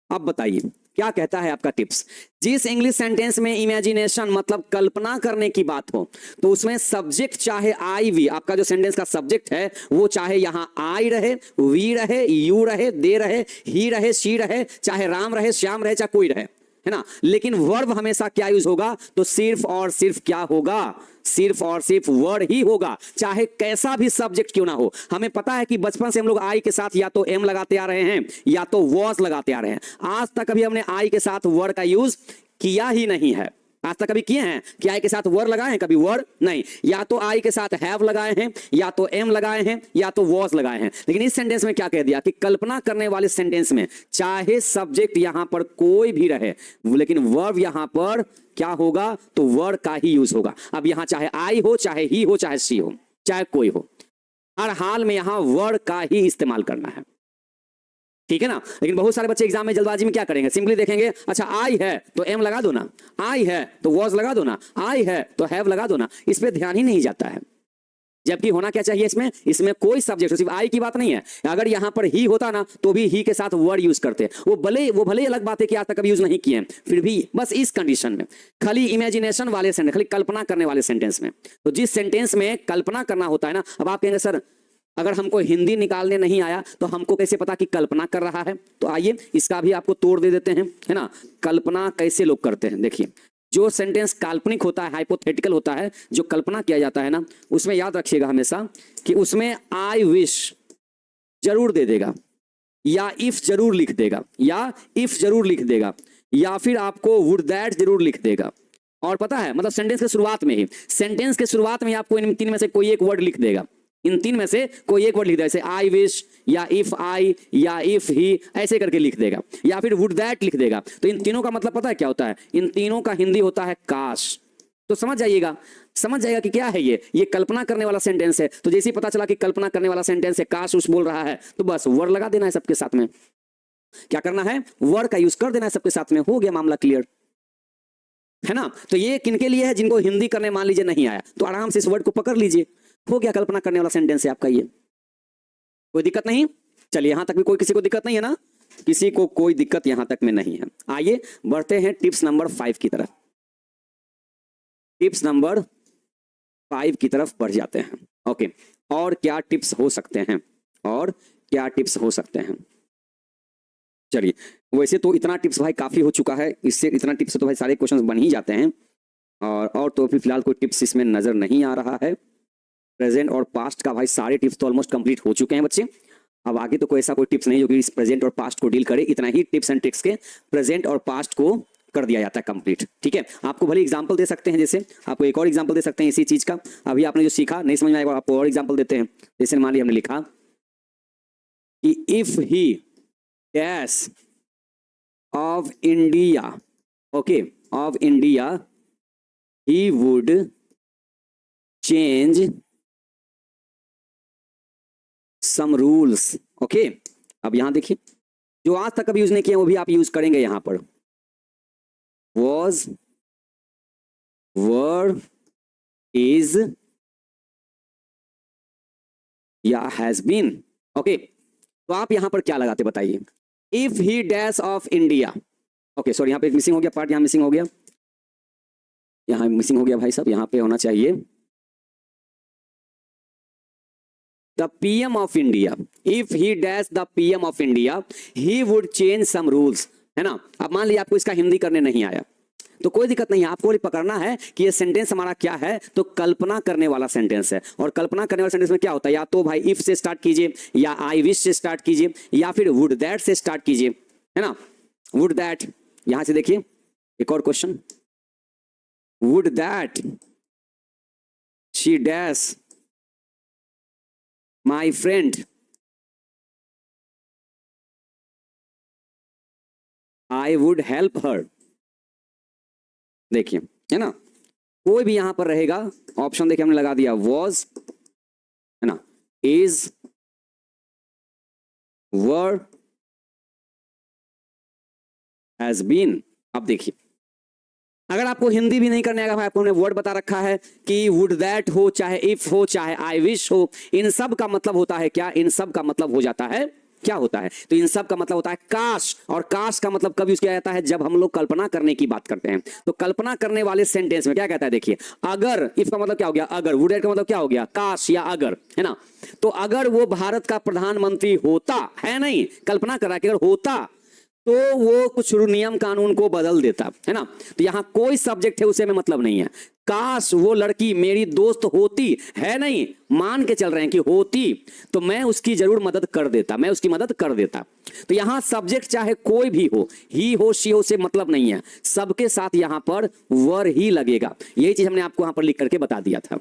अब बताइए क्या कहता है आपका टिप्स? जिस इंग्लिश सेंटेंस में इमेजिनेशन मतलब कल्पना करने की बात हो, तो उसमें सब्जेक्ट चाहे आई वी, आपका जो सेंटेंस का सब्जेक्ट है वो चाहे यहां आई रहे, वी रहे, यू रहे, दे रहे, ही रहे, शी रहे, चाहे राम रहे, श्याम रहे, चाहे कोई रहे, है ना, लेकिन वर्ब हमेशा क्या यूज होगा? तो सिर्फ और सिर्फ क्या होगा? सिर्फ और सिर्फ वर्ड ही होगा, चाहे कैसा भी सब्जेक्ट क्यों ना हो। हमें पता है कि बचपन से हम लोग आई के साथ या तो एम लगाते आ रहे हैं या तो वॉज लगाते आ रहे हैं। आज तक कभी हमने आई के साथ वर्ड का यूज किया ही नहीं है। आज तक कभी किए हैं कि आई के साथ वर्ड लगाए हैं? कभी वर्ड नहीं। या तो आई के साथ हैव लगाए हैं, या तो एम लगाए हैं, या तो वॉज लगाए हैं। लेकिन इस सेंटेंस में क्या कह दिया कि कल्पना करने वाले सेंटेंस में चाहे सब्जेक्ट यहां पर कोई भी रहे, लेकिन वर्ब यहां पर क्या होगा? तो वर्ड का ही यूज होगा। अब यहां चाहे आई हो, चाहे ही हो, चाहे सी हो, चाहे कोई हो, हर हाल में यहां वर्ड का ही इस्तेमाल करना है, ठीक है ना। लेकिन बहुत सारे बच्चे एग्जाम में जल्दबाजी में क्या करेंगे? सिंपली देखेंगे, अच्छा आई है तो एम लगा दो ना, आई है तो वॉज लगा दो ना, आई है तो हैव लगा दो ना। इस पे ध्यान ही नहीं जाता है। जबकि होना क्या चाहिए इसमें कोई सब्जेक्ट, सिर्फ आई की बात नहीं है। अगर यहां पर ही होता ना तो भी ही के साथ वर्ड यूज करते। वो भले अलग बात है कि आज तक कभी यूज नहीं किए, फिर भी बस इस कंडीशन में, खाली इमेजिनेशन वाले सेंटेंस, खाली कल्पना करने वाले सेंटेंस में। तो जिस सेंटेंस में कल्पना करना होता है ना, अब आप कहेंगे सर अगर हमको हिंदी निकालने नहीं आया तो हमको कैसे पता कि कल्पना कर रहा है? तो आइए इसका भी आपको तोड़ दे देते हैं, है ना। कल्पना कैसे लोग करते हैं, देखिए जो सेंटेंस काल्पनिक होता है, हाइपोथेटिकल होता है, जो कल्पना किया जाता है ना, उसमें याद रखिएगा हमेशा कि उसमें आई विश जरूर दे देगा, या इफ जरूर लिख देगा, या इफ जरूर लिख देगा, या फिर आपको वुड दैट जरूर लिख देगा। और पता है मतलब सेंटेंस के शुरुआत में ही आपको इन तीन में से कोई एक वर्ड लिख देगा। इन तीन में से कोई एक वर्ड लिख देगा, जैसे आई विश, या इफ आई, या इफ ही, ऐसे करके लिख देगा, या फिर वुड दैट लिख देगा। तो इन तीनों का मतलब पता है क्या होता है? इन तीनों का हिंदी होता है काश। तो समझ जाइएगा कि क्या है ये कल्पना करने वाला सेंटेंस है। तो जैसे ही पता चला कि कल्पना करने वाला सेंटेंस है, काश उस बोल रहा है, तो बस वर्ड लगा देना है सबके साथ में। क्या करना है? वर्ड का यूज कर देना है सबके साथ में, हो गया मामला क्लियर, है ना। तो ये किनके लिए है? जिनको हिंदी करने मान लीजिए नहीं आया, तो आराम से इस वर्ड को पकड़ लीजिए, हो गया कल्पना करने वाला सेंटेंस है आपका ये। कोई दिक्कत नहीं? चलिए यहां तक भी कोई किसी को दिक्कत नहीं है ना? किसी को कोई दिक्कत यहां तक में नहीं है। आइए बढ़ते हैं टिप्स नंबर 5 की तरफ। टिप्स नंबर 5 की तरफ बढ़ जाते हैं। ओके, और क्या टिप्स हो सकते हैं? चलिए वैसे तो इतना टिप्स भाई काफी हो चुका है, इससे इतना टिप्स तो भाई सारे क्वेश्चंस बन ही जाते हैं। और तो अभी फिलहाल कोई टिप्स इसमें नजर नहीं आ रहा है। प्रेजेंट और पास्ट का भाई सारे टिप्स तो ऑलमोस्ट कंप्लीट हो चुके हैं बच्चे। अब आगे तो कोई ऐसा कोई टिप्स नहीं जो कि इस प्रेजेंट और पास्ट को डील करे। इतना ही टिप्स एंड ट्रिक्स के प्रेजेंट और पास्ट को कर दिया जाता है कंप्लीट, ठीक है। आपको भले एग्जांपल दे सकते हैं, जैसे आपको एक और एग्जांपल दे सकते हैं इसी चीज का। अभी आपने जो सीखा नहीं समझ में आएगा, आपको और एग्जांपल देते हैं। जैसे मान लिया हमने लिखा कि if he dash of India, okay, of India he would change some rules, okay. अब यहां देखिए जो आज तक कभी यूज नहीं किया वो भी आप यूज करेंगे यहां पर। was, were, is या has been, ओके। तो आप यहां पर क्या लगाते बताइए? If he dash of India, okay sorry, यहां पे मिसिंग हो गया पार्ट, यहां मिसिंग हो गया, यहां मिसिंग हो गया भाई साहब, यहां पे होना चाहिए the PM of India. If he dash the PM of India, he would change some rules, है ना। अब मान लिया आपको इसका हिंदी करने नहीं आया तो कोई दिक्कत नहीं है, आपको पकड़ना है कि ये सेंटेंस हमारा क्या है। तो कल्पना करने वाला सेंटेंस है, और कल्पना करने वाला सेंटेंस में क्या होता है? या तो भाई इफ से स्टार्ट कीजिए, या आई विश से स्टार्ट कीजिए, या फिर वुड दैट से स्टार्ट कीजिए, है ना। वुड दैट, यहां से देखिए एक और question, would that she dash my friend, I would help her. देखिए, है ना, कोई भी यहां पर रहेगा ऑप्शन, देखिए हमने लगा दिया वॉज, है ना, इज, वर, हैज बीन। अब देखिए अगर आपको हिंदी भी नहीं करने आएगा भाई, आपको हमने वर्ड बता रखा है कि वुड दैट हो, चाहे इफ हो, चाहे आई विश हो, इन सब का मतलब होता है क्या? इन सब का मतलब हो जाता है क्या होता है? तो इन सब का मतलब होता है काश, और काश का मतलब कब यूज किया जाता है? जब हम लोग कल्पना करने की बात करते हैं। तो कल्पना करने वाले सेंटेंस में क्या कहता है? देखिए, अगर, इफ का मतलब क्या हो गया? अगर। वुड का मतलब क्या हो गया? काश या अगर, है ना? तो अगर वो भारत का प्रधानमंत्री होता, है नहीं, कल्पना कर रहा है कि अगर होता तो वो कुछ नियम कानून को बदल देता, है ना? तो यहां कोई सब्जेक्ट है उसे में मतलब नहीं है। काश वो लड़की मेरी दोस्त होती, है नहीं, मान के चल रहे हैं कि होती, तो मैं उसकी जरूर मदद कर देता, मैं उसकी मदद कर देता। तो यहां सब्जेक्ट चाहे कोई भी हो, ही हो, शी हो, से मतलब नहीं है, सबके साथ यहां पर वर ही लगेगा। यही चीज हमने आपको यहां पर लिख करके बता दिया था।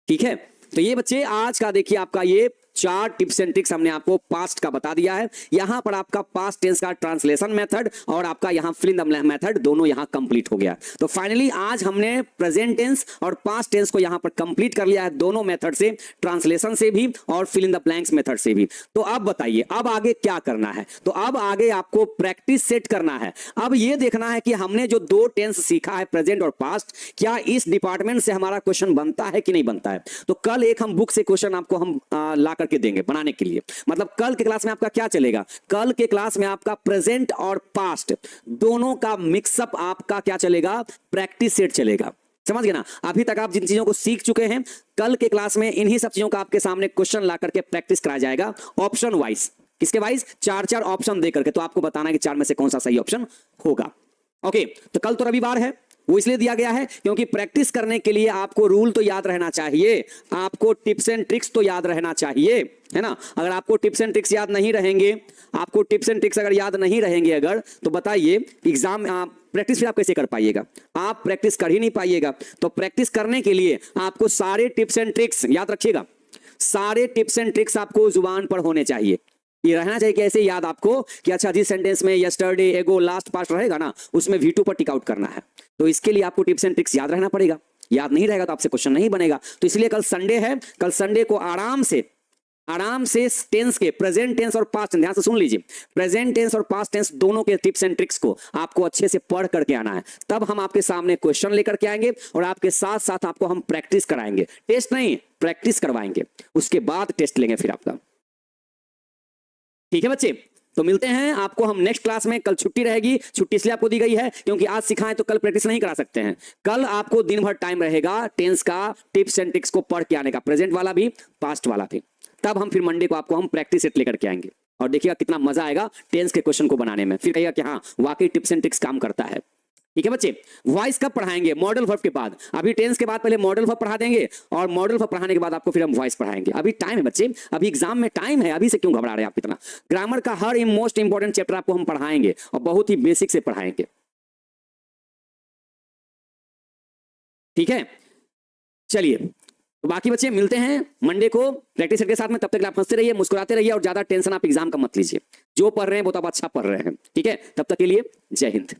ठीक है, तो ये बच्चे आज का देखिए आपका ये 4 टिप्स एंड ट्रिक्स हमने आपको पास्ट का बता दिया है। यहां पर आपका पास्ट टेंस का ट्रांसलेशन मेथड और आपका यहां फिल इन द मेथड दोनों यहां कंप्लीट हो गया। तो फाइनली आज हमने प्रेजेंट टेंस और पास्ट टेंस को यहां पर कंप्लीट कर लिया है, दोनों मेथड से, ट्रांसलेशन से भी और fill in the blanks method से भी। तो अब बताइए अब आगे क्या करना है? तो अब आगे आपको प्रैक्टिस सेट करना है। अब ये देखना है कि हमने जो 2 टेंस सीखा है, प्रेजेंट और पास्ट, क्या इस डिपार्टमेंट से हमारा क्वेश्चन बनता है कि नहीं बनता है। तो कल एक हम बुक से क्वेश्चन आपको हम ला करके देंगे बनाने के लिए। मतलब कल के क्लास में आपका क्या चलेगा? कल के क्लास में आपका प्रेजेंट और पास्ट दोनों का मिक्सअप आपका क्या चलेगा? प्रैक्टिस सेट चलेगा। समझ गए ना? अभी तक आप जिन चीजों को सीख चुके हैं, कल के क्लास में इन्हीं सब चीजों का आपके सामने क्वेश्चन ला करके प्रैक्टिस कराया जाएगा, ऑप्शन वाइज। किसके वाइज? 4-4 ऑप्शन दे करके, तो आपको बताना है कि 4 में से कौन सा सही ऑप्शन होगा। ओके, तो कल तो रविवार है, वो इसलिए दिया गया है क्योंकि प्रैक्टिस करने के लिए आपको रूल तो याद रहना चाहिए, आपको टिप्स एंड ट्रिक्स तो याद रहना चाहिए, है ना? अगर आपको टिप्स एंड ट्रिक्स याद नहीं रहेंगे, आपको टिप्स एंड ट्रिक्स अगर याद नहीं रहेंगे अगर, तो बताइए एग्जाम प्रैक्टिस फिर आप कैसे कर पाइएगा? आप प्रैक्टिस कर ही नहीं पाइएगा। तो प्रैक्टिस करने के लिए आपको सारे टिप्स एंड ट्रिक्स याद रखिएगा, सारे टिप्स एंड ट्रिक्स आपको जुबान पर होने चाहिए। ये रहना चाहिए कि ऐसे याद आपको कि अच्छा जिस सेंटेंस में यस्टरडे, एगो, लास्ट, पास्ट रहेगा ना, उसमें V2 पर टिक आउट करना है। तो इसके लिए आपको टिप्स एंड ट्रिक्स याद रहना पड़ेगा। याद नहीं रहेगा तो आपसे क्वेश्चन नहीं बनेगा। तो इसलिए कल संडे है, कल संडे को आराम से टेंस के, प्रेजेंट टेंस और पास्ट टेंस, ध्यान से सुन लीजिए, प्रेजेंट टेंस और पास्ट टेंस दोनों के टिप्स एंड ट्रिक्स को आपको अच्छे से पढ़ करके आना है। तब हम आपके सामने क्वेश्चन लेकर के आएंगे और आपके साथ साथ आपको हम प्रैक्टिस कराएंगे। टेस्ट नहीं, प्रैक्टिस करवाएंगे, उसके बाद टेस्ट लेंगे फिर आपका। ठीक है बच्चे, तो मिलते हैं आपको हम नेक्स्ट क्लास में। कल छुट्टी रहेगी, छुट्टी इसलिए आपको दी गई है क्योंकि आज सिखाएं तो कल प्रैक्टिस नहीं करा सकते हैं। कल आपको दिन भर टाइम रहेगा टेंस का टिप्स एंड ट्रिक्स को पढ़ के आने का, प्रेजेंट वाला भी, पास्ट वाला भी। तब हम फिर मंडे को आपको हम प्रैक्टिस सेट लेकर के आएंगे और देखिएगा कितना मजा आएगा टेंस के क्वेश्चन को बनाने में। फिर कहिएगा कि हाँ वाकई टिप्स एंड ट्रिक्स काम करता है। ठीक है बच्चे, वॉइस कब पढ़ाएंगे? मॉडल वर्ब के बाद। अभी टेंस के बाद पहले मॉडल वर्ब पढ़ा देंगे और मॉडल वर्ब पढ़ाने के बाद आपको फिर हम वॉइस पढ़ाएंगे। अभी टाइम है बच्चे, अभी एग्जाम में टाइम है, अभी से क्यों घबरा रहे हैं आप इतना? ग्रामर का हर मोस्ट इंपॉर्टेंट चैप्टर आपको हम पढ़ाएंगे और बहुत ही बेसिक से पढ़ाएंगे। ठीक है, चलिए तो बाकी बच्चे मिलते हैं मंडे को प्रैक्टिस के साथ में। तब तक आप हंसते रहिए, मुस्कुराते रहिए और ज्यादा टेंशन आप एग्जाम का मत लीजिए। जो पढ़ रहे हैं वो तो आप अच्छा पढ़ रहे हैं। ठीक है, तब तक के लिए जय हिंद।